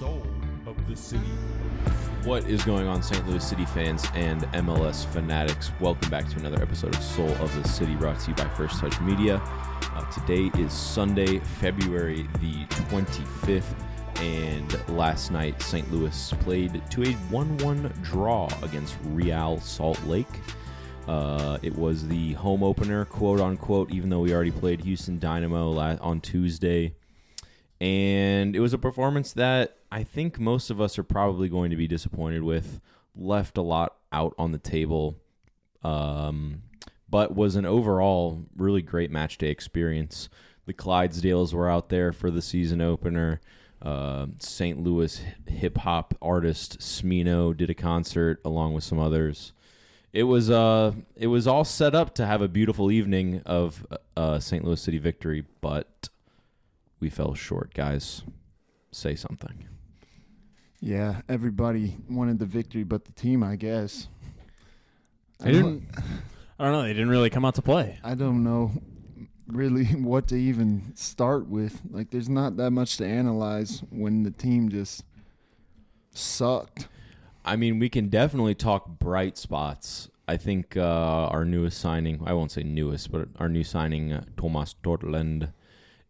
soul of the city. What is going on, St. Louis City fans and MLS fanatics? Welcome back to another episode of Soul of the City, brought to you by First Touch Media. Today is Sunday, February the 25th, and last night St. Louis played to a 1-1 draw against Real Salt Lake. It was the home opener, quote-unquote, even though we already played Houston Dynamo on Tuesday. And it was a performance that I think most of us are probably going to be disappointed with. Left a lot out on the table, but was an overall really great match day experience. The Clydesdales were out there for the season opener. St. Louis hip-hop artist Smino did a concert along with some others. It was all set up to have a beautiful evening of St. Louis City victory, but we fell short, guys. Say something. Yeah, everybody wanted the victory but the team, I guess. I don't know. They didn't really come out to play. I don't know really what to even start with. Like, there's not that much to analyze when the team just sucked. I mean, we can definitely talk bright spots. I think our newest signing, I won't say newest, but our new signing, Thomas Tortland,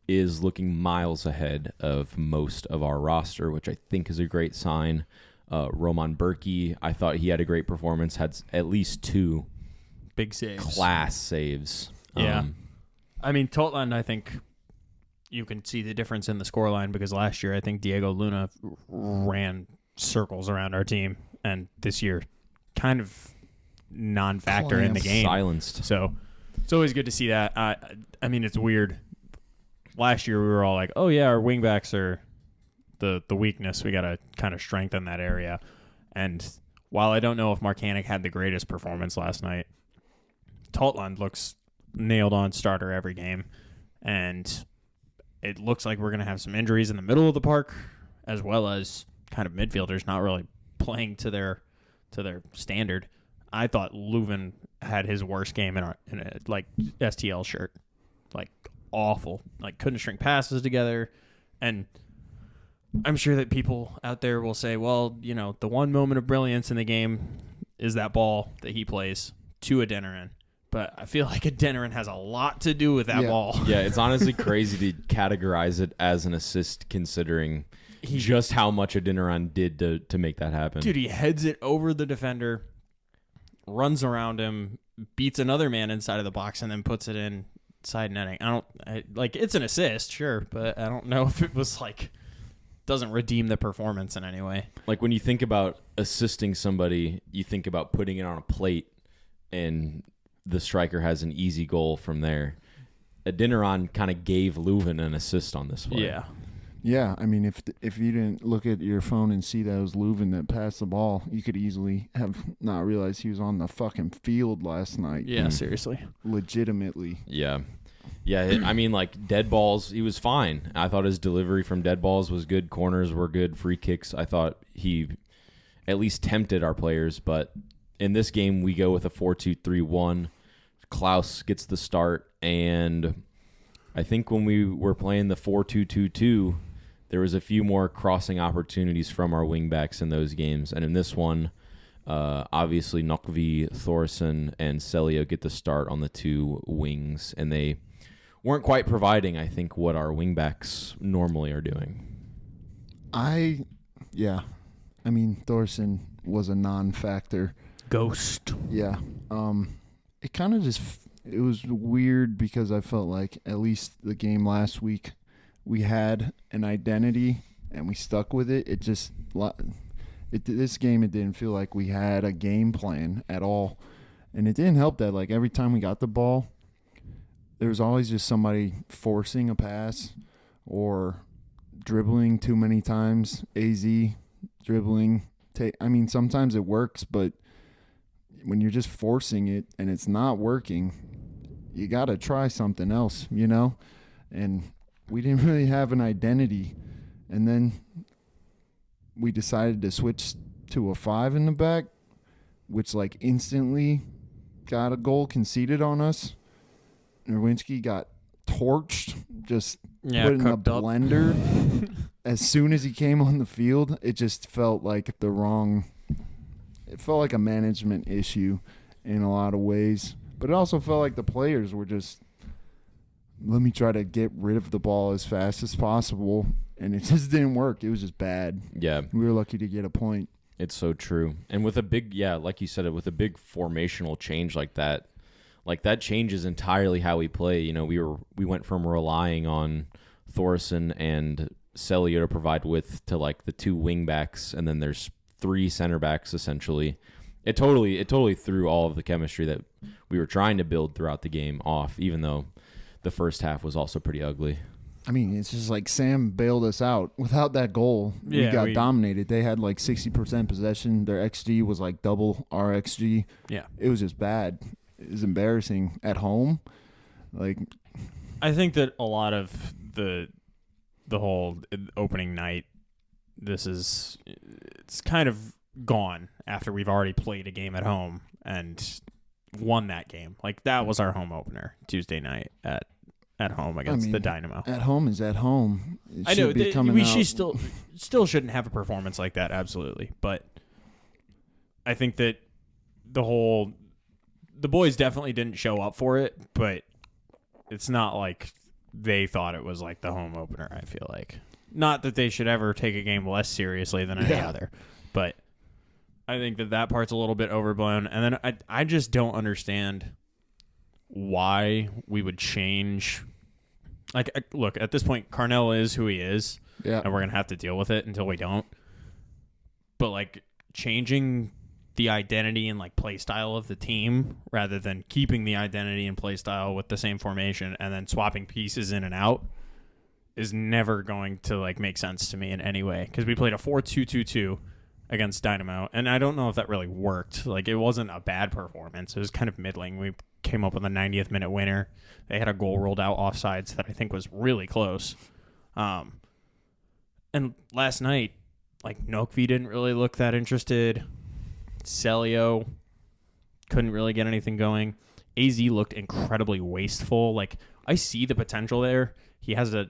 is looking miles ahead of most of our roster, which I think is a great sign. Roman Berkey, I thought he had a great performance, had at least two big saves, class saves. Yeah. I mean, Tortland, I think you can see the difference in the scoreline because last year I think Diego Luna ran circles around our team, and this year kind of non-factor in the game. Silenced. So it's always good to see that. I mean, it's weird. Last year we were all like, oh yeah, our wingbacks are the weakness. We got to kind of strengthen that area. And while I don't know if Marcanic had the greatest performance last night, Tortland looks nailed on starter every game. And it looks like we're going to have some injuries in the middle of the park, as well as kind of midfielders not really playing to their standard. I thought Leuven had his worst game in a STL shirt. Like, awful. Like, couldn't string passes together. And I'm sure that people out there will say, well, you know, the one moment of brilliance in the game is that ball that he plays to Adeniran. But I feel like Adeniran has a lot to do with that ball. Yeah, it's honestly crazy to categorize it as an assist considering just how much Adeniran did to make that happen. Dude, he heads it over the defender, runs around him, beats another man inside of the box, and then puts it in side netting. It's an assist, sure, but I don't know if it was doesn't redeem the performance in any way. Like, when you think about assisting somebody, you think about putting it on a plate and the striker has an easy goal from there. Adeniran kind of gave Leuven an assist on this play. Yeah. Yeah, I mean, if you didn't look at your phone and see that it was Leuven that passed the ball, you could easily have not realized he was on the fucking field last night. Yeah, seriously. Legitimately. Yeah. Yeah, I mean, like, dead balls, he was fine. I thought his delivery from dead balls was good. Corners were good. Free kicks, I thought he at least tempted our players. But in this game, we go with a 4-2-3-1. Klaus gets the start, and I think when we were playing the 4-2-2-2, there was a few more crossing opportunities from our wingbacks in those games. And in this one, obviously Nokvi, Thorson, and Celio get the start on the two wings. And they weren't quite providing, I think, what our wingbacks normally are doing. I mean, Thorson was a non-factor. Ghost. Yeah. It kind of it was weird because I felt like at least the game last week we had an identity and we stuck with it. This game, it didn't feel like we had a game plan at all. And it didn't help that, like, every time we got the ball, there was always just somebody forcing a pass or dribbling too many times. AZ dribbling. I mean, sometimes it works, but when you're just forcing it and it's not working, you got to try something else, you know? And we didn't really have an identity. And then we decided to switch to a 5 in the back, which, like, instantly got a goal conceded on us. Nerwinski got torched, just Yeah, put in a cooked up. blender. As soon as he came on the field, it just felt like it felt like a management issue in a lot of ways. But it also felt like the players were just, let me try to get rid of the ball as fast as possible. And it just didn't work. It was just bad. Yeah. We were lucky to get a point. It's so true. And with a big, like you said, with a big formational change like that changes entirely how we play. You know, we went from relying on Thorson and Celio to provide width to like the two wing backs, and then there's three center backs essentially. It totally threw all of the chemistry that we were trying to build throughout the game off, even though the first half was also pretty ugly. I mean, it's just like Sam bailed us out. Without that goal, we got dominated. They had like 60% possession. Their XG was like double our XG. Yeah. It was just bad. It was embarrassing at home. Like, I think that a lot of the whole opening night, it's kind of gone after we've already played a game at home and won that game. Like, that was our home opener Tuesday night at home against the Dynamo. At home is at home. I know we still shouldn't have a performance like that, absolutely. But I think that the boys definitely didn't show up for it, but it's not like they thought it was like the home opener, I feel like. Not that they should ever take a game less seriously than any other, but I think that part's a little bit overblown. And then I just don't understand why we would change. Like, look, at this point, Carnell is who he is, and we're going to have to deal with it until we don't. But, like, changing the identity and, like, play style of the team rather than keeping the identity and play style with the same formation and then swapping pieces in and out is never going to, like, make sense to me in any way. Because we played a 4-2-2-2 against Dynamo, and I don't know if that really worked. Like, it wasn't a bad performance. It was kind of middling. We came up with a 90th minute winner. They had a goal ruled out offsides that I think was really close. And last night, like, Nokvi didn't really look that interested. Celio couldn't really get anything going. AZ looked incredibly wasteful. Like, I see the potential there. He has a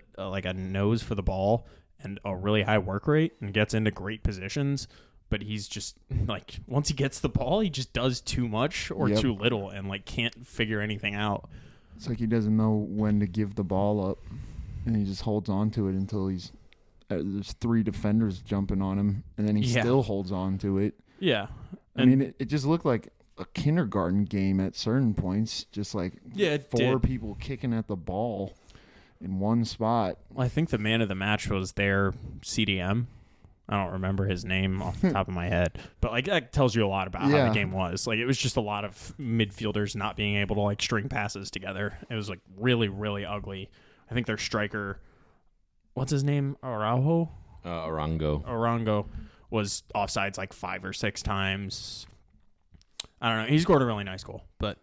nose for the ball and a really high work rate and gets into great positions. But he's just, like, once he gets the ball, he just does too much or too little and, like, can't figure anything out. It's like he doesn't know when to give the ball up, and he just holds on to it until there's three defenders jumping on him, and then he still holds on to it. Yeah. I mean, it just looked like a kindergarten game at certain points, just like four people kicking at the ball in one spot. Well, I think the man of the match was their CDM. I don't remember his name off the top of my head, but like that tells you a lot about how the game was. Like, it was just a lot of midfielders not being able to like string passes together. It was like really, really ugly. I think their striker, what's his name? Arango was offsides like 5 or 6 times. I don't know. He scored a really nice goal, but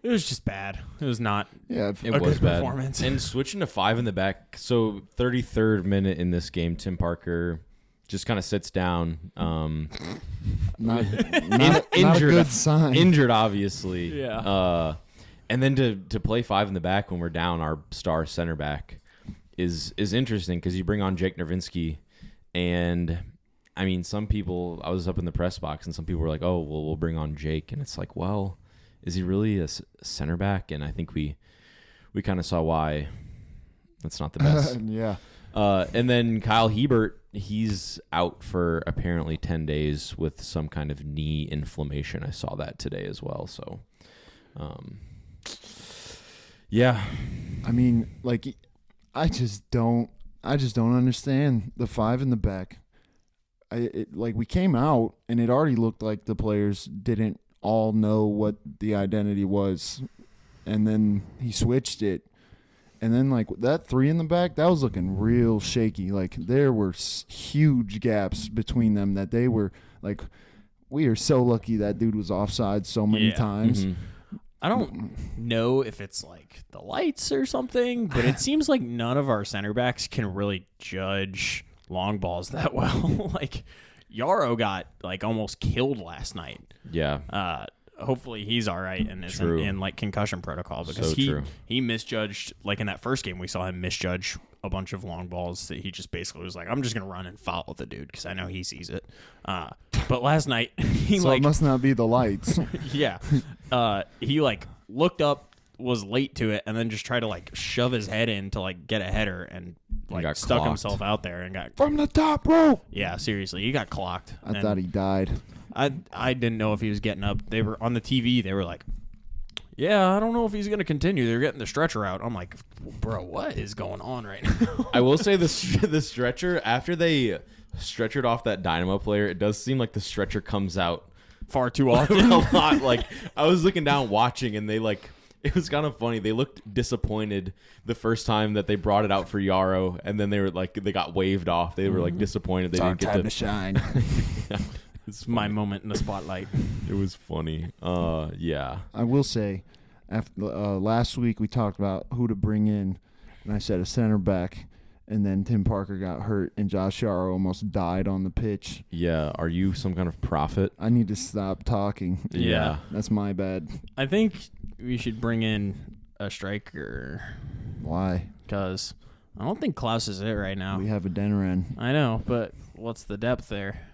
it was just bad. It was not it was good bad. Performance. And switching to 5 in the back, so 33rd minute in this game, Tim Parker just kind of sits down. Not injured, a good sign. Injured, obviously. Yeah. And then to play 5 in the back when we're down our star center back is interesting because you bring on Jake Nervinsky, and I mean, some people, I was up in the press box and some people were like, oh, well, we'll bring on Jake. And it's like, well, is he really a center back? And I think we kind of saw why that's not the best. Yeah. And then Kyle Hebert, he's out for apparently 10 days with some kind of knee inflammation. I saw that today as well. So, yeah. I mean, like, I just don't understand the 5 in the back. Like, we came out and it already looked like the players didn't all know what the identity was, and then he switched it, and then like that 3 in the back, that was looking real shaky. Like, there were huge gaps between them that they were like, we are so lucky that dude was offside so many times. Mm-hmm. I don't know if it's like the lights or something, but it seems like none of our center backs can really judge long balls that well. Like, Yarrow got like almost killed last night. Yeah. hopefully he's all right and isn't in like concussion protocol because he misjudged, like in that first game we saw him misjudge a bunch of long balls that he just basically was like, I'm just gonna run and foul the dude because I know he sees it. But last night he so it must not be the lights. yeah, he like looked up, was late to it, and then just tried to like shove his head in to like get a header and like stuck clocked. himself out there and got from the top rope. Yeah, seriously, he got clocked. I thought he died. I didn't know if he was getting up. They were on the TV. They were like, yeah, I don't know if he's going to continue. They're getting the stretcher out. I'm like, bro, what is going on right now? I will say the stretcher, after they stretchered off that Dynamo player, it does seem like the stretcher comes out far too often. a lot. Like, I was looking down watching, and they like, it was kind of funny. They looked disappointed the first time that they brought it out for Yarrow, and then they were like, they got waved off. They were like disappointed they didn't get to shine. Yeah, it's my moment in the spotlight. It was funny. Yeah. I will say, after last week we talked about who to bring in, and I said a center back, and then Tim Parker got hurt, and Josh Yarrow almost died on the pitch. Yeah. Are you some kind of prophet? I need to stop talking. Yeah. That's my bad. I think we should bring in a striker. Why? Because I don't think Klaus is it right now. We have a Deneran. I know, but what's the depth there?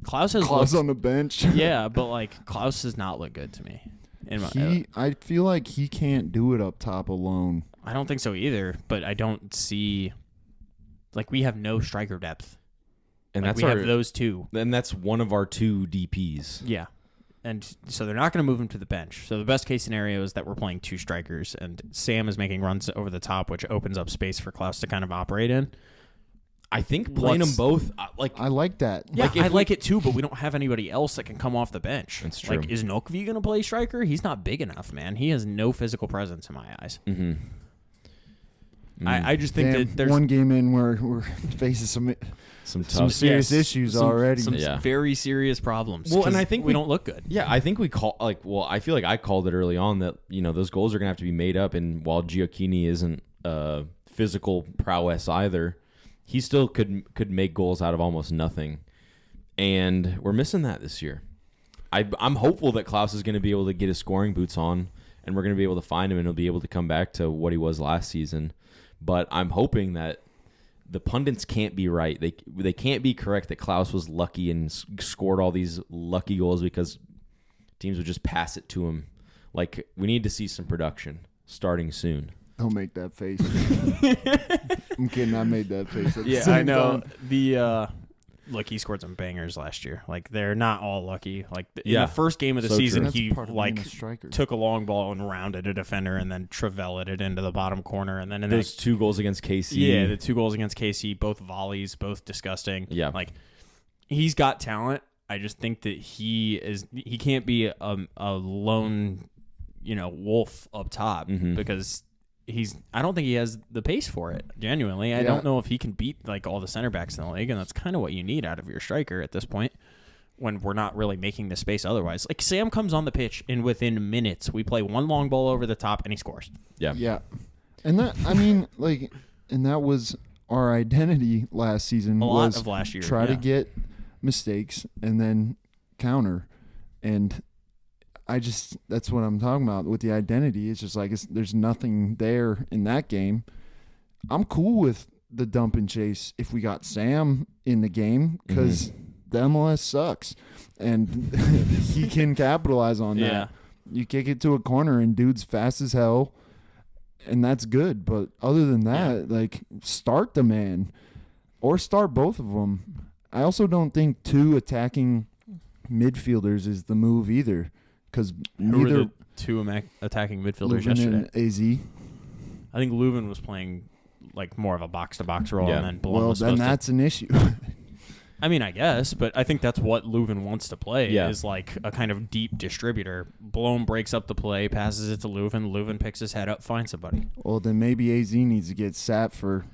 Klaus on the bench. Yeah, but like Klaus does not look good to me. I feel like he can't do it up top alone. I don't think so either, but I don't see, like, we have no striker depth. And like, that's we have those two. And that's one of our two DPs. Yeah. And so they're not going to move him to the bench. So the best case scenario is that we're playing two strikers, and Sam is making runs over the top, which opens up space for Klaus to kind of operate in. I think playing them both, like, I like that. Yeah, I like it too, but we don't have anybody else that can come off the bench. That's true. Like, is Nokvi going to play striker? He's not big enough, man. He has no physical presence in my eyes. Mm-hmm. I just think that there's one game in where we're facing some serious issues already. Some very serious problems. Well, and I think we don't look good. Yeah, I think I feel like I called it early on that, those goals are going to have to be made up, and while Gioacchini isn't physical prowess either, he still could make goals out of almost nothing, and we're missing that this year. I'm hopeful that Klaus is going to be able to get his scoring boots on, and we're going to be able to find him, and he'll be able to come back to what he was last season. But I'm hoping that the pundits can't be right. They can't be correct that Klaus was lucky and scored all these lucky goals because teams would just pass it to him. Like, we need to see some production starting soon. Don't make that face. I'm kidding. I made that face. Yeah, I know. Look, he scored some bangers last year. Like, they're not all lucky. Like, in the first game of the season, he took a long ball and rounded a defender and then Trevelleted it into the bottom corner. And then there's 2 goals against KC. Yeah, the 2 goals against KC, both volleys, both disgusting. Yeah, like, he's got talent. I just think that he can't be a lone, wolf up top because. I don't think he has the pace for it. Genuinely, I don't know if he can beat like all the center backs in the league, and that's kind of what you need out of your striker at this point. When we're not really making the space otherwise, like Sam comes on the pitch, and within minutes we play one long ball over the top, and he scores. Yeah, and that was our identity last season. A lot of last year. Try to get mistakes and then counter, and. That's what I'm talking about with the identity. It's just like there's nothing there in that game. I'm cool with the dump and chase if we got Sam in the game because the MLS sucks and he can capitalize on that. You kick it to a corner and dude's fast as hell, and that's good. But other than that, like start the man or start both of them. I also don't think 2 attacking midfielders is the move either. Because neither were the 2 attacking midfielders Leuven yesterday. and AZ. I think Leuven was playing like more of a box-to-box role, and then Blom was then that's an issue. I mean, I guess, but I think that's what Leuven wants to play is like a kind of deep distributor. Blom breaks up the play, passes it to Leuven. Leuven picks his head up, finds somebody. Well, then maybe AZ needs to get sat for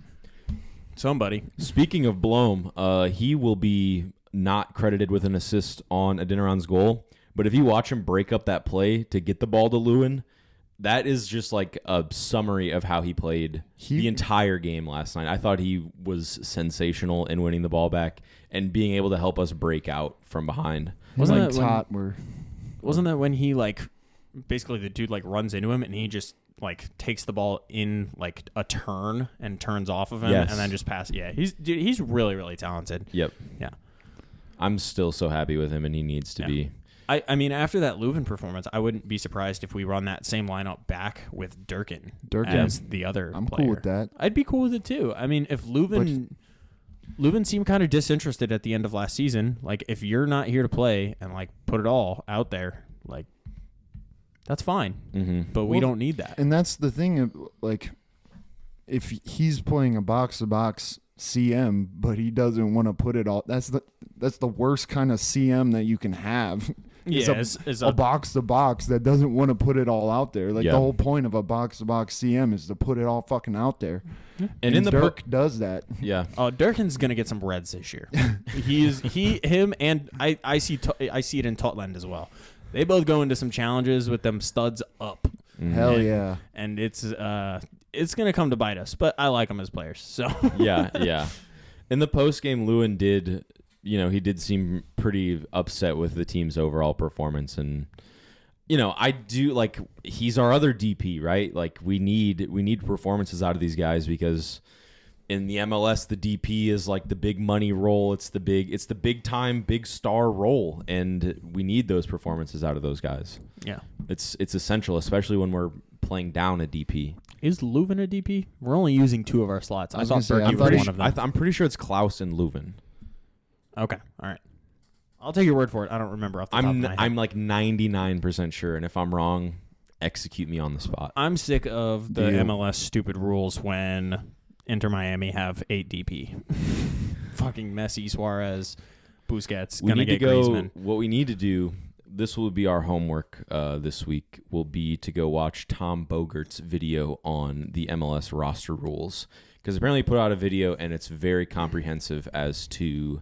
somebody. Speaking of Blom, he will be not credited with an assist on Adeniran's goal. But if you watch him break up that play to get the ball to Lewin, that is just like a summary of how he played the entire game last night. I thought he was sensational in winning the ball back and being able to help us break out from behind. Wasn't like Wasn't that when he like basically the dude like runs into him and he just like takes the ball in like a turn and turns off of him and then just passes? Yeah, he's really, really talented. Yep. Yeah. I'm still so happy with him, and he needs to be. I mean, after that Leuven performance, I wouldn't be surprised if we run that same lineup back with Durkin as the other I'm player. cool with that. I'd be cool with it too. I mean, if Leuven seemed kind of disinterested at the end of last season, like if you're not here to play and like put it all out there, like that's fine. Mm-hmm. But we don't need that. And that's the thing, like, if he's playing a box-to-box CM, but he doesn't want to put it all, that's the worst kind of CM that you can have. Is a box-to-box that doesn't want to put it all out there. Like, the whole point of a box-to-box CM is to put it all fucking out there. And in the Dirk does that. Yeah. Oh, Durkin's gonna get some reds this year. Him, and I see it in Totland as well. They both go into some challenges with them studs up. Hell yeah. And it's gonna come to bite us, but I like them as players. So yeah. In the post game, Lewin did, he did seem pretty upset with the team's overall performance, and I do like he's our other DP, right? Like we need performances out of these guys because in the MLS the DP is like the big money role. It's the big time big star role, and we need those performances out of those guys. Yeah, it's essential, especially when we're playing down a DP. Is Leuven a DP? We're only using 2 of our slots. I thought Berkey was one of them. I'm pretty sure it's Klaus and Leuven. Okay, all right. I'll take your word for it. I don't remember off the top of my head. I'm like 99% sure, and if I'm wrong, execute me on the spot. I'm sick of the MLS stupid rules when Inter Miami have 8 DP. Fucking Messi, Suarez, Busquets. We need to go. Griezmann. What we need to do. This will be our homework this week. Will be to go watch Tom Bogert's video on the MLS roster rules, because apparently he put out a video and it's very comprehensive as to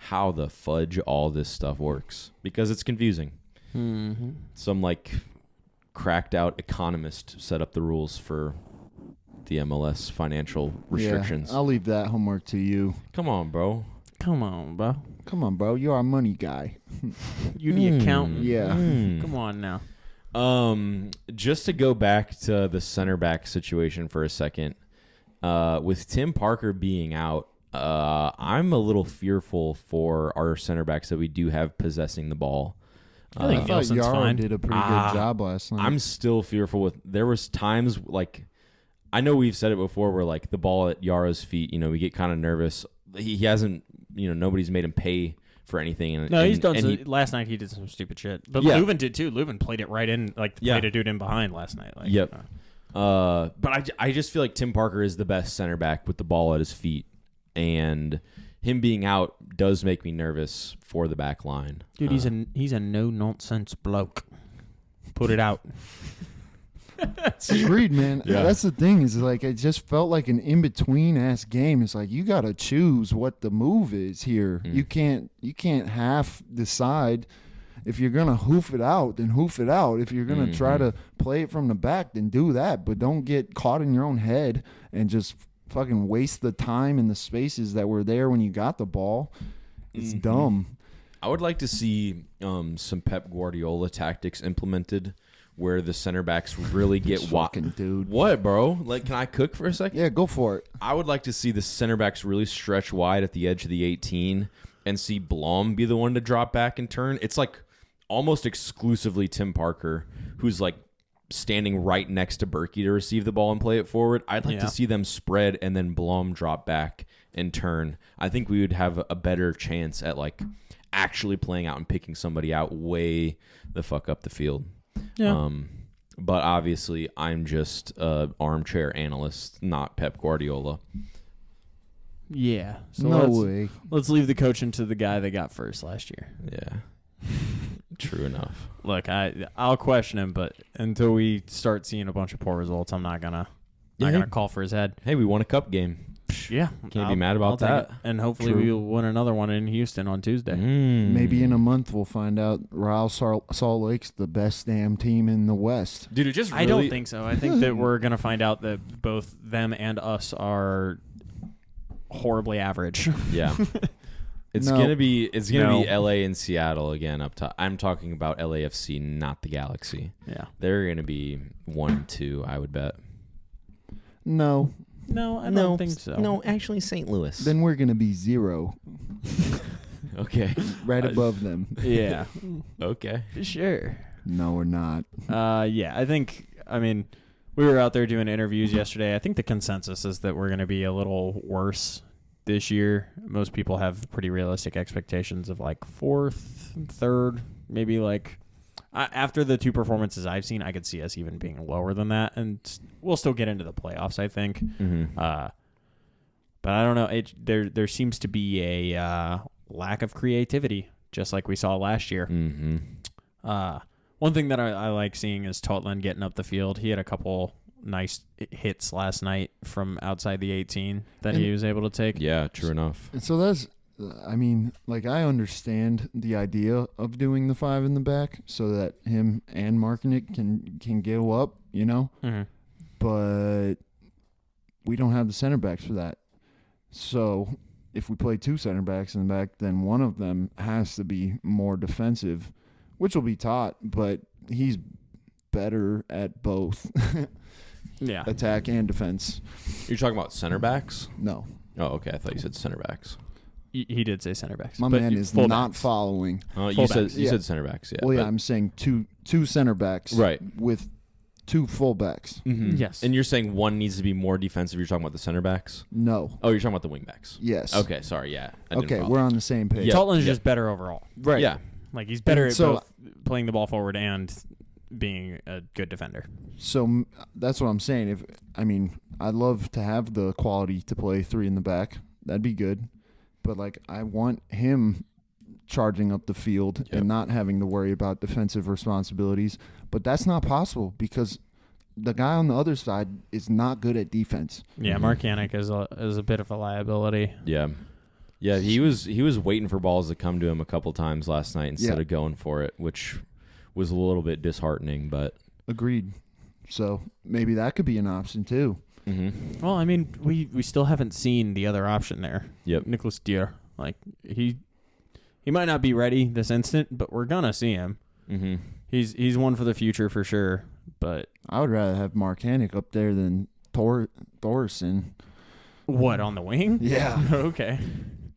how the fudge all this stuff works, because it's confusing. Mm-hmm. Some like cracked out economist set up the rules for the MLS financial restrictions. Yeah, I'll leave that homework to you. Come on, bro. Come on, bro. You're our money guy. You the accountant. Yeah. Come on now. Just to go back to the center back situation for a second, with Tim Parker being out, I'm a little fearful for our center backs that we do have possessing the ball. I think Nielsen's fine. Did a pretty good job last night. I'm still fearful there was times like, I know we've said it before, where like the ball at Yara's feet, we get kind of nervous. He hasn't, nobody's made him pay for anything. He's done. Last night he did some stupid shit, but Leuven did too. Leuven played it right in, played a dude in behind last night. Yep. But I just feel like Tim Parker is the best center back with the ball at his feet, and him being out does make me nervous for the back line. Dude, he's a no nonsense bloke. Put it out. Agreed, man. Yeah. That's the thing, is like it just felt like an in-between ass game. It's like you gotta choose what the move is here. You can't half decide. If you're gonna hoof it out, then hoof it out. If you're gonna try to play it from the back, then do that. But don't get caught in your own head and just fucking waste the time and the spaces that were there when you got the ball. It's dumb. I would like to see some Pep Guardiola tactics implemented, where the center backs really get fucking dude. What, bro? Like, can I cook for a second? Yeah, go for it. I would like to see the center backs really stretch wide at the edge of the 18 and see Blom be the one to drop back and turn. It's like almost exclusively Tim Parker, who's like standing right next to Berkey to receive the ball and play it forward. I'd like to see them spread and then Blom drop back and turn. I think we would have a better chance at like actually playing out and picking somebody out way the fuck up the field. Yeah. But obviously I'm just an armchair analyst, not Pep Guardiola. Yeah. So way. Let's leave the coaching to the guy they got first last year. Yeah. True enough. Look, I'll question him, but until we start seeing a bunch of poor results, I'm not gonna call for his head. Hey, we won a cup game. Yeah, can't be mad about that. And hopefully we'll win another one in Houston on Tuesday. Maybe in a month we'll find out Real Salt Lake's the best damn team in the West. Dude, it just really... I don't think so. I think that we're gonna find out that both them and us are horribly average. Yeah. It's No. gonna be No. LA and Seattle again up top. I'm talking about LAFC, not the Galaxy. Yeah. They're gonna be 1-2, I would bet. No. No, I don't think so. No, actually, St. Louis. Then we're gonna be 0, Okay. right above them. Yeah. Okay. Sure. No, we're not. Yeah, I mean, we were out there doing interviews yesterday. I think the consensus is that we're going to be a little worse this year. Most people have pretty realistic expectations of like 4th, 3rd, maybe like after the 2 performances I've seen, I could see us even being lower than that, and we'll still get into the playoffs, I think. Mm-hmm. But I don't know. There seems to be a lack of creativity, just like we saw last year. Mm-hmm. One thing that I like seeing is Totland getting up the field. He had a couple nice hits last night from outside the 18 that he was able to take. Yeah, true enough. And so that's, I mean, like, I understand the idea of doing the 5 in the back so that him and Markinick can go up, you know? Mm-hmm. But we don't have the center backs for that. So if we play 2 center backs in the back, then one of them has to be more defensive, which will be taught, but he's better at both Yeah. attack and defense. You're talking about center backs? No, Oh, okay. I thought you said center backs. He did say center backs. my but man is full not backs. following. You said Fullbacks. you said center backs. Yeah. Well, yeah, but- I'm saying two center backs, Right. with 2 fullbacks. Mhm. Yes. And you're saying one needs to be more defensive. You're talking about the center backs. No, Oh, you're talking about the wing backs. yes. Okay. Sorry. Yeah. I didn't Okay, follow. we're on the same page. Yeah. Totland's yeah. just better overall. Right. Yeah. Like, he's better And at so- both playing the ball forward and being a good defender. So that's what I'm saying. I'd love to have the quality to play 3 in the back. That'd be good. But, like, I want him charging up the field Yep. and not having to worry about defensive responsibilities. But that's not possible because the guy on the other side is not good at defense. Yeah, Mhm. Mark Yannick is a bit of a liability. Yeah. Yeah. He was waiting for balls to come to him a couple times last night instead Yeah. of going for it, which was a little bit disheartening. But Agreed. So maybe that could be an option too. mm-hmm. Well, I mean, we still haven't seen the other option there. Yep. Nicholas Dier. Like, he might not be ready this instant, but we're gonna see him. Mm-hmm. He's one for the future for sure. But I would rather have Mark Hannick up there than Thorson. what, on the wing? Yeah. Okay.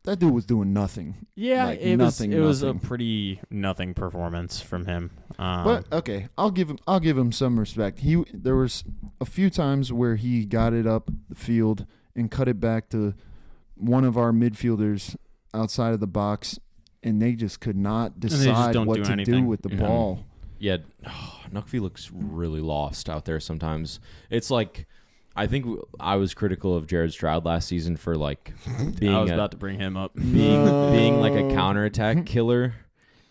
That dude was doing nothing. Yeah, Like, it was a nothing. pretty nothing performance from him. But okay, I'll give him some respect. There was a few times where he got it up the field and cut it back to one of our midfielders outside of the box, and they just could not they just decide don't what do to do anything. with the Yeah. ball. Yeah, Nuckvy looks really lost out there sometimes. It's like, I think I was critical of Jared Stroud last season for like being I was about to bring him up. being like a counterattack killer,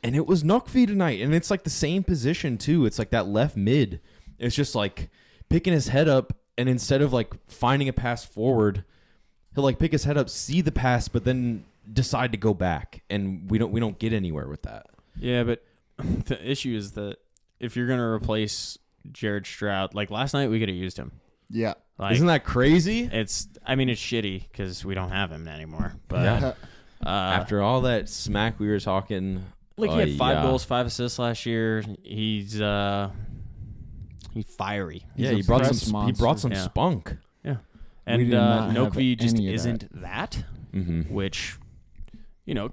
and it was Nuckvy tonight, and it's like the same position too. It's like that left mid. It's just like picking his head up, and instead of like finding a pass forward, he'll like pick his head up, see the pass, but then decide to go back, and we don't get anywhere with that. Yeah, but the issue is that if you're gonna replace Jared Stroud, like last night, we could have used him. Yeah. Like, Isn't that crazy? it's shitty because we don't have him anymore. But Yeah. after After all that smack we were talking, he had 5 yeah. goals, 5 assists last year. He's fiery. He's Yeah, a he brought press some. He brought some monster. spunk. Yeah, and did not have Nokvi just any of that. isn't that, Mm-hmm. which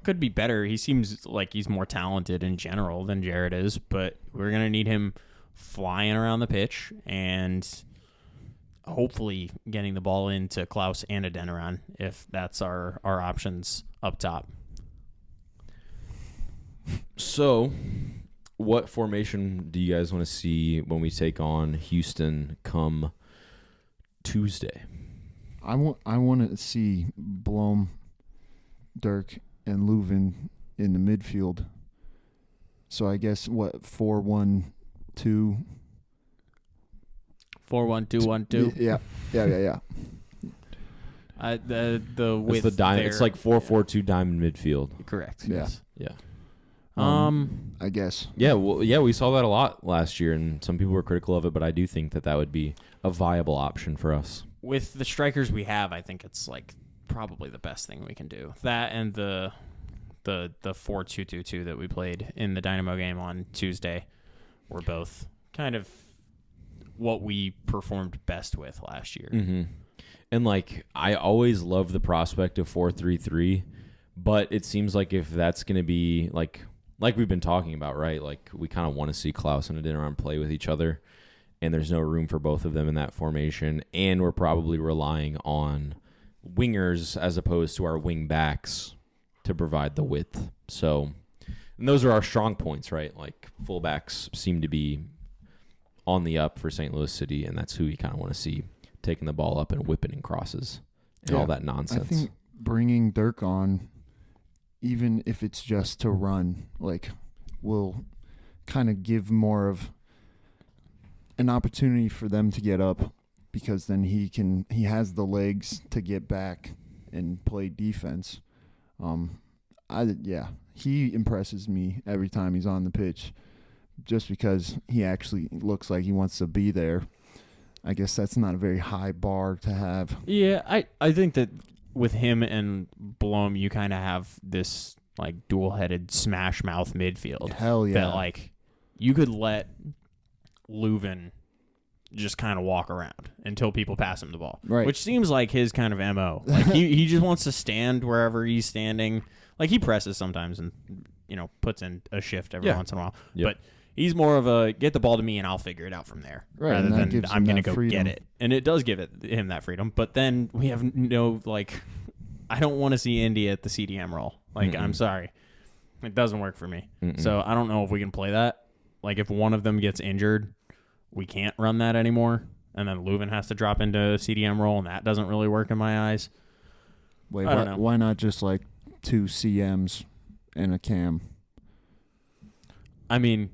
could be better. He seems like he's more talented in general than Jared is, but we're gonna need him flying around the pitch and hopefully getting the ball into Klaus and Adeniran if that's our options up top. So, what formation do you guys want to see when we take on Houston come Tuesday? I want to see Blom, Dirk, and Leuven in the midfield. So I guess 4-1-2. 4-1-2-1-2. Yeah. The It's width the diamond. there- It's like 4-4-2 diamond midfield. correct. Yeah. Yes. Yeah. I guess. Yeah. Well, yeah, we saw that a lot last year, and some people were critical of it, but I do think that would be a viable option for us. With the strikers we have, I think it's like probably the best thing we can do. That and the 4-2-2-2 that we played in the Dynamo game on Tuesday were both kind of what we performed best with last year. Mm-hmm. And, like, I always love the prospect of 4-3-3, but it seems like if that's going to be, like we've been talking about, right? Like, we kind of want to see Klaus and Adeniran play with each other, and there's no room for both of them in that formation, and we're probably relying on wingers as opposed to our wing backs to provide the width. So, and those are our strong points, right? Like, fullbacks seem to be on the up for St. Louis City, and that's who you kind of want to see taking the ball up and whipping in crosses and all that nonsense. I think bringing Dirk on, even if it's just to run, like, will kind of give more of an opportunity for them to get up, because then he has the legs to get back and play defense. He impresses me every time he's on the pitch, just because he actually looks like he wants to be there. I guess that's not a very high bar to have. Yeah, I think that with him and Blom, you kind of have this like dual-headed smash mouth midfield. Hell yeah. That like you could let Leuven just kind of walk around until people pass him the ball. Right. Which seems like his kind of MO. Like he just wants to stand wherever he's standing. Like he presses sometimes and puts in a shift every once in a while. Yep. But he's more of a get the ball to me and I'll figure it out from there, Right, rather and that than gives I'm him going to that go freedom. get it. And it does give him that freedom. But then we have no, like, I don't want to see Indy at the CDM role. Like, I'm sorry. It doesn't work for me. So I don't know if we can play that. Like, if one of them gets injured, we can't run that anymore. And then Leuven has to drop into a CDM role, and that doesn't really work in my eyes. Wait, I don't know. why not just like 2 CMs and a cam? I mean,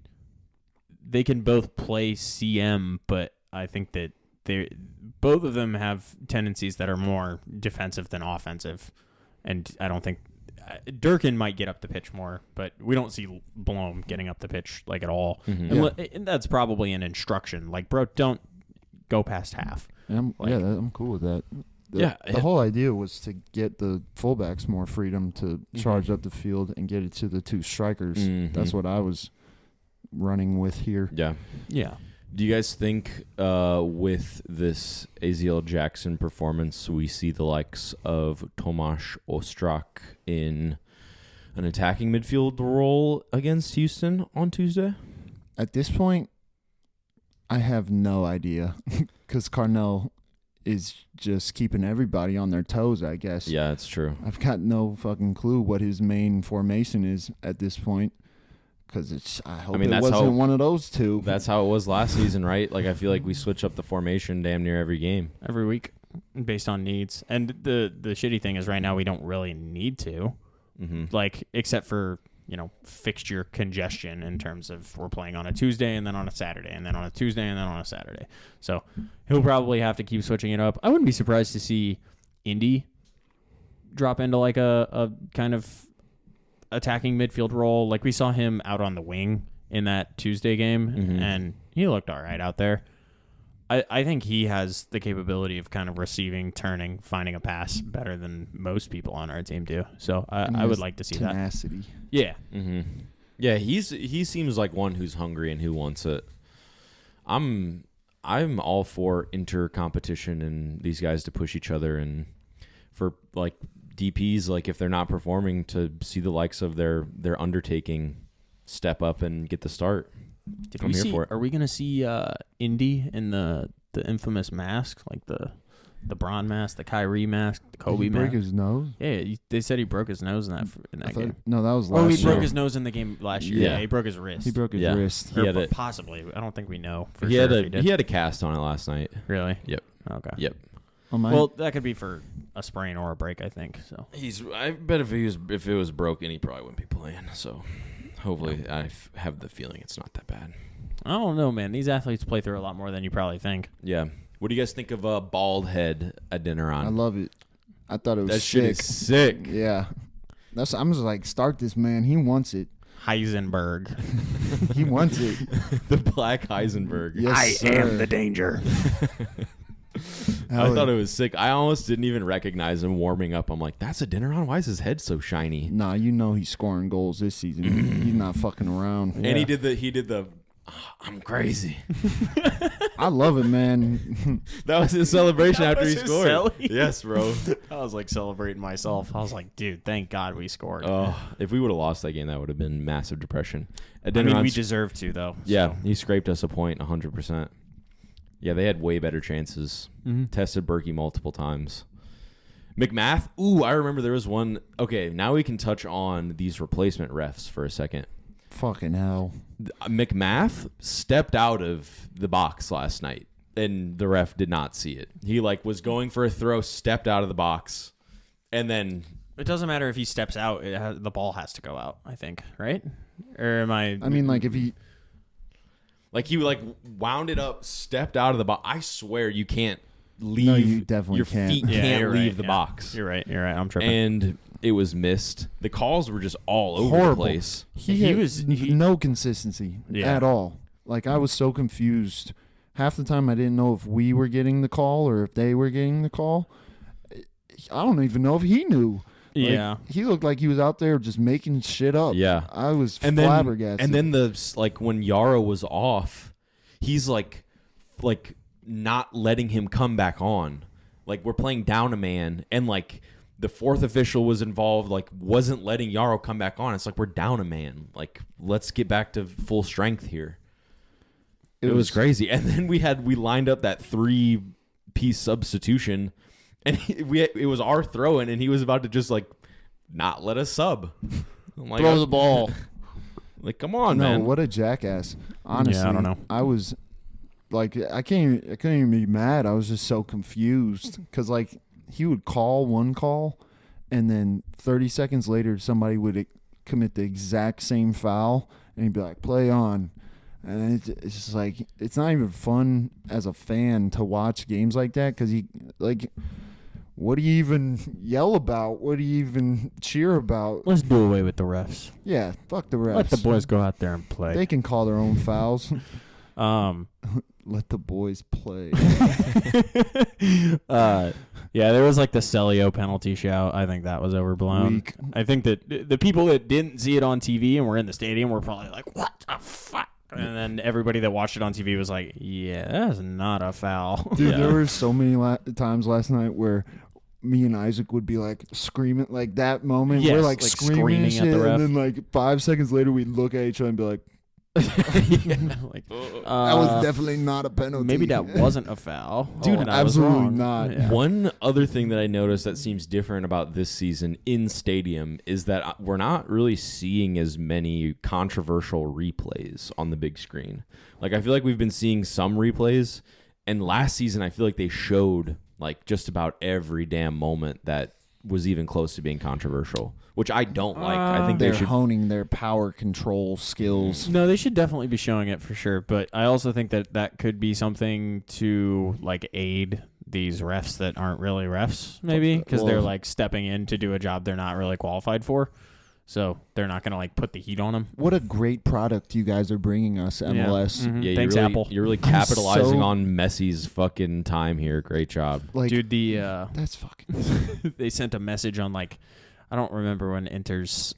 they can both play CM, but I think that both of them have tendencies that are more defensive than offensive. And I don't think Durkin might get up the pitch more, but we don't see Blom getting up the pitch like at all. And that's probably an instruction. Like, bro, don't go past half. And I'm cool with that. The whole idea was to get the fullbacks more freedom to charge up the field and get it to the 2 strikers. That's what I was running with here. Yeah. Do you guys think with this AZL Jackson performance, we see the likes of Tomáš Ostrak in an attacking midfield role against Houston on Tuesday? At this point, I have no idea, because Carnell is just keeping everybody on their toes, I guess. Yeah, it's true. I've got no fucking clue what his main formation is at this point. Because I hope it wasn't one of those 2. That's how it was last season, right? Like, I feel like we switch up the formation damn near every game. Every week based on needs. And the shitty thing is right now we don't really need to. Like, except for, fixture congestion in terms of we're playing on a Tuesday and then on a Saturday and then on a Tuesday and then on a Saturday. So he'll probably have to keep switching it up. I wouldn't be surprised to see Indy drop into like a kind of attacking midfield role. Like we saw him out on the wing in that Tuesday game, and he looked all right out there. I think he has the capability of kind of receiving, turning, finding a pass better than most people on our team do. So I would like to see tenacity. that. Yeah. Yeah, he seems like one who's hungry and who wants it. I'm all for inter-competition and these guys to push each other, and for like DPs, like if they're not performing, to see the likes of their undertaking step up and get the start. I'm here for it. Are we going to see Indy in the infamous mask, like the Braun mask, the Kyrie mask, the Kobe mask? Did he break his nose? Yeah, they said he broke his nose in that game. No, that was last year. Oh, he broke his nose in the game last year. Yeah, he broke his wrist. He broke his wrist. He had possibly. I don't think we know for he sure. He had a cast on it last night. Really? Yep. Okay. Yep. Well, that could be for a sprain or a break, I think. So I bet if it was broken, he probably wouldn't be playing. So hopefully, I have the feeling it's not that bad. I don't know, man. These athletes play through a lot more than you probably think. Yeah. What do you guys think of bald head Adeniran? I love it. I thought it was that sick. Shit is sick. Yeah. I'm just like, start this man. He wants it. Heisenberg. He wants it. The Black Heisenberg. Yes, I am the danger. I thought it was sick. I almost didn't even recognize him warming up. I'm like, that's a dinner on? Why is his head so shiny? Nah, you know he's scoring goals this season. He's not fucking around. And he did the I'm crazy. I love it, man. That was his celebration That after was he his scored. celly? Yes, bro. I was like celebrating myself. I was like, dude, thank God we scored. Oh, if we would have lost that game, that would have been massive depression. I mean, we deserved to, though. Yeah, so. he scraped us a point 100%. Yeah, they had way better chances. Mm-hmm. Tested Berkey multiple times. McMath, ooh, I remember there was one. Okay, now we can touch on these replacement refs for a second. Fucking hell. McMath stepped out of the box last night, and the ref did not see it. He was going for a throw, stepped out of the box, and then It doesn't matter if he steps out. The ball has to go out, I think, right? Or am I... I mean, if he... he wound it up, stepped out of the box. I swear you can't leave. No, you definitely your can't. feet Yeah, can't you're leave right, the yeah. box. You're right. I'm tripping. And it was missed. The calls were just all over Horrible. the place. He He had was- no consistency Yeah. at all. I was so confused. Half the time I didn't know if we were getting the call or if they were getting the call. I don't even know if he knew. Yeah. He looked like he was out there just making shit up. Yeah. I was And flabbergasted. then when Yaro was off, he's like not letting him come back on. We're playing down a man, and the fourth official was involved, wasn't letting Yaro come back on. It's we're down a man. Let's get back to full strength here. It was crazy. And then we lined up that 3-piece substitution, and it was our throw-in, and he was about to just not let us sub. I'm like, throw the ball. Come on, No, man. what a jackass. Honestly, Yeah, I don't know. I was I couldn't even be mad. I was just so confused because he would call one call, and then 30 seconds later somebody would commit the exact same foul, and he'd be like, "Play on." And it's just it's not even fun as a fan to watch games like that because what do you even yell about? What do you even cheer about? Let's do away with the refs. Yeah, fuck the refs. Let the boys go out there and play. They can call their own fouls. Let the boys play. Yeah, there was the Celio penalty shout. I think that was overblown. Weak. I think that the people that didn't see it on TV and were in the stadium were probably like, "What the fuck?" And then everybody that watched it on TV was like, "Yeah, that's not a foul." Dude, there were so many times last night where me and Isaac would be screaming that moment. Yes, we're screaming and screaming at shit, the ref. and then 5 seconds later we'd look at each other and be like, Yeah, that was definitely not a penalty. maybe that wasn't a foul. Dude, and I was absolutely wrong. not. Yeah. One other thing that I noticed that seems different about this season in stadium is that we're not really seeing as many controversial replays on the big screen. I feel like we've been seeing some replays, and last season I feel like they showed just about every damn moment that was even close to being controversial, which I don't like. I think they're they should. honing their power control skills. No, they should definitely be showing it for sure. But I also think that could be something to aid these refs that aren't really refs, maybe because they're stepping in to do a job they're not really qualified for. So they're not gonna put the heat on them. What a great product you guys are bringing us, MLS. Mhm. Yeah, Thanks, you're really, Apple. You're really capitalizing so- on Messi's fucking time here. Great job. Dude, That's fucking. they sent a message on I don't remember when Inter's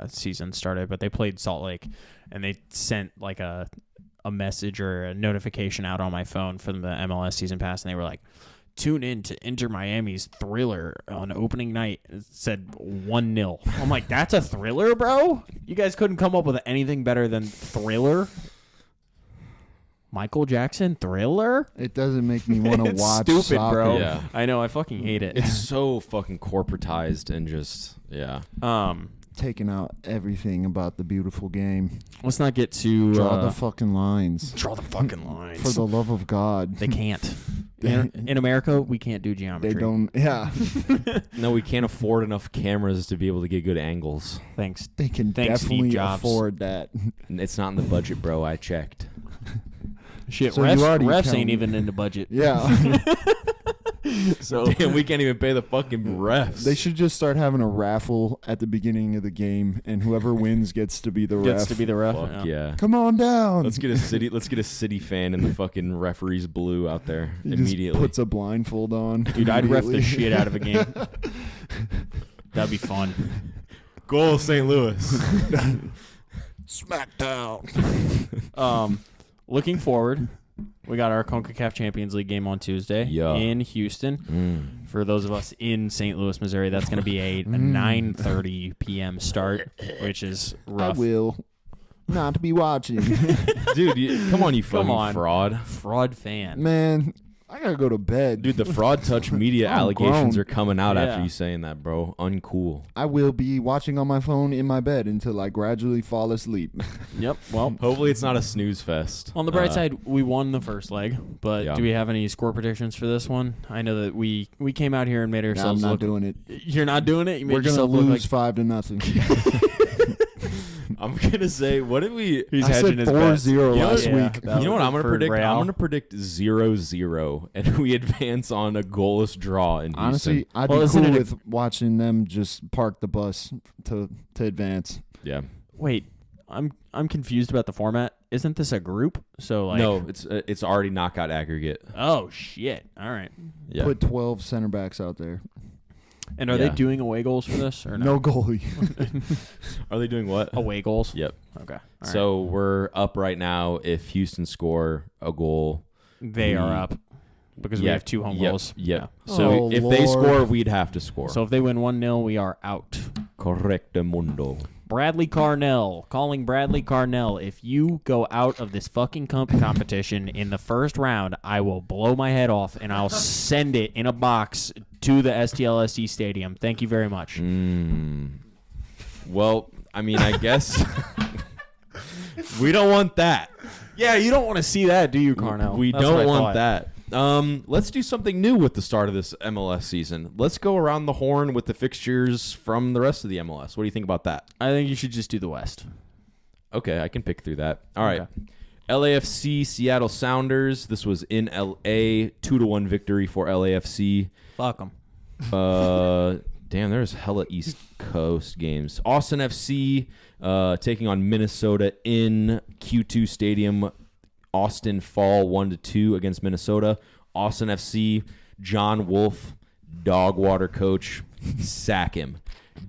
season started, but they played Salt Lake, and they sent a message or a notification out on my phone from the MLS season pass, and they were like, "Tune in to Inter Miami's thriller on opening night." It said 1-0. I'm like, that's a thriller, bro? You guys couldn't come up with anything better than Thriller? Michael Jackson Thriller? It doesn't make me want to It's watch stupid, soccer. bro. Yeah. I know. I fucking hate it. It's so fucking corporatized and just Taking out everything about the beautiful game. Let's not get too Draw the fucking lines. draw the fucking lines. For the love of God. They can't. In America, we can't do geometry. They don't. Yeah. No, we can't afford enough cameras to be able to get good angles. Thanks. They can Thanks, Steve definitely Jobs. afford that. It's not in the budget, bro. I checked. Shit, So you already refs count- ain't even in the budget. Yeah. So Damn, we can't even pay the fucking refs. They should just start having a raffle at the beginning of the game, and whoever wins gets to be the ref. gets to be the ref. Fuck yeah. Come on down. Let's get a city fan in the fucking referee's blue out there He immediately. just puts a blindfold on. Dude, I'd ref the immediately. shit out of a game. That'd be fun. Goal, St. Louis. Smackdown. Looking forward, we got our CONCACAF Champions League game on Tuesday in Houston. For those of us in St. Louis, Missouri, that's going to be a 9:30 p.m. start, which is rough. I will not be watching. Dude, come on, you fucking on. fraud. Fraud fan. Man, I gotta go to bed. Dude, the fraud touch media I'm allegations grown. are coming out Yeah. after you saying that, bro. Uncool. I will be watching on my phone in my bed until I gradually fall asleep. Yep. Well, Hopefully it's not a snooze fest. on the bright side, we won the first leg, but Yeah. do we have any score predictions for this one? I know that we came out here and made I'm ourselves not look. doing it. You're not doing it. You made We're gonna yourself look lose like 5-0. I'm gonna say, what did we? he's I hedging said his 4-0 bet. last Yeah, week. that You know what I'm gonna for predict? Real. I'm gonna predict 0-0, and we advance on a goalless draw in Houston. Honestly, I'd Well, be isn't cool it a- with watching them just park the bus to advance. Yeah. Wait, I'm confused about the format. Isn't this a group? So like, No, it's already knockout aggregate. Oh shit! All right. Yeah. Put 12 center backs out there. And are Yeah. they doing away goals for this or No goalie. Are they doing what? away goals? Yep. Okay. All right. So we're up right now. If Houston score a goal, they we- are up because we yeah, have 2 home yep, goals. Yep. Yeah. So Oh, if they Lord. score, we'd have to score. So if they win 1-0, we are out. Correcto mundo. Bradley Carnell, calling Bradley Carnell. If you go out of this fucking competition in the first round, I will blow my head off and I'll send it in a box to the STLSD Stadium. Thank you very much. Well, I mean, I guess we don't want that. Yeah, you don't want to see that, do you, Carnell? We That's what I don't want thought. that. Let's do something new with the start of this MLS season. Let's go around the horn with the fixtures from the rest of the MLS. What do you think about that? I think you should just do the West. Okay, I can pick through that. All right. Okay. LAFC Seattle Sounders. This was in LA. 2-1 victory for LAFC. Fuck them. Damn, there's hella East Coast games. Austin FC taking on Minnesota in Q2 Stadium. Austin fall 1-2 against Minnesota. Austin FC, John Wolf, dog water coach, sack him.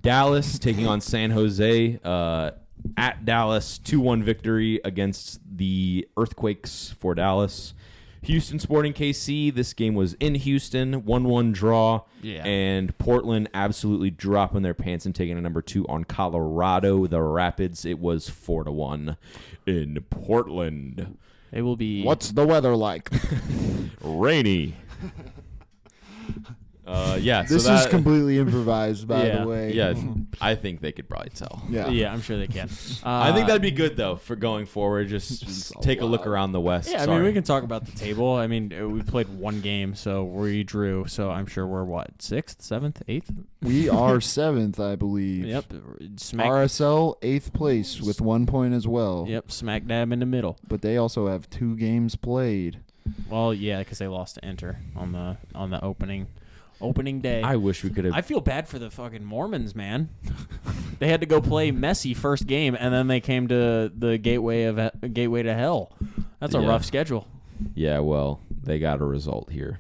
Dallas taking on San Jose at Dallas, 2-1 victory against the Earthquakes for Dallas. Houston Sporting KC, this game was in Houston, 1-1 draw. Yeah. And Portland absolutely dropping their pants and taking a number 2 on Colorado, the Rapids. It was 4-1 in Portland. It will be. What's the weather like? Rainy. Yeah. This so that, is completely improvised, by Yeah. the way. Yeah, I think they could probably tell. Yeah. Yeah, I'm sure they can. I think that'd be good though for going forward. Just take a look around the West. Yeah, I mean, we can talk about the table. I mean, we played one game, so we drew. So I'm sure we're what, 6th, 7th, 8th? We are 7th, I believe. Yep. Smack. RSL 8th place with 1 point as well. Yep. Smack dab in the middle. But they also have 2 games played. Well, yeah, because they lost to Inter on the opening day. I wish we could have. I feel bad for the fucking Mormons, man. They had to go play Messi first game, and then they came to the gateway to hell. That's a Yeah. rough schedule. Yeah, well, they got a result here,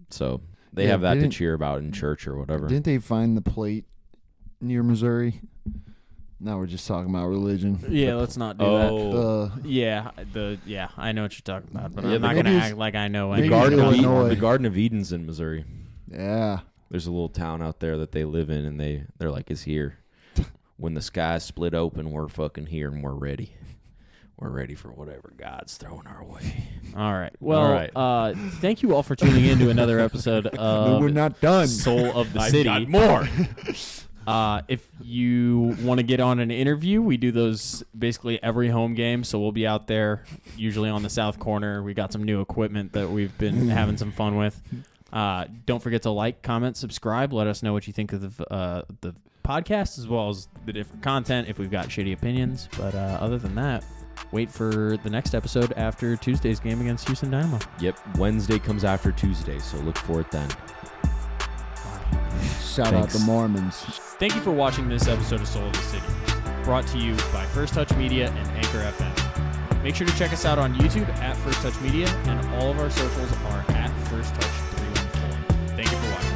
so they Yeah, have that to didn't- cheer about in church or whatever. Didn't they find the plate near Missouri? Now we're just talking about religion. Yeah, let's not do Oh. that. Yeah, I know what you're talking about, but Yeah, I'm the- not gonna maybe act like I know the maybe anything Garden about of Eden, Illinois. the Garden of Eden's in Missouri. Yeah. There's a little town out there that they live in, and they're like, it's here. When the skies split open, we're fucking here, and we're ready. We're ready for whatever God's throwing our way. All right. Well, All right. Thank you all for tuning in to another episode of We're not done. Soul of the I've City. got more. If you want to get on an interview, we do those basically every home game. So we'll be out there, usually on the south corner. We got some new equipment that we've been having some fun with. Don't forget to like, comment, subscribe. Let us know what you think of the podcast as well as the different content if we've got shitty opinions. But other than that, wait for the next episode after Tuesday's game against Houston Dynamo. Yep, Wednesday comes after Tuesday, so look for it then. Shout out the Mormons. Thank you for watching this episode of Soul of the City, brought to you by First Touch Media and Anchor FM. Make sure to check us out on YouTube at First Touch Media, and all of our socials are at First Touch 314. Thank you for watching.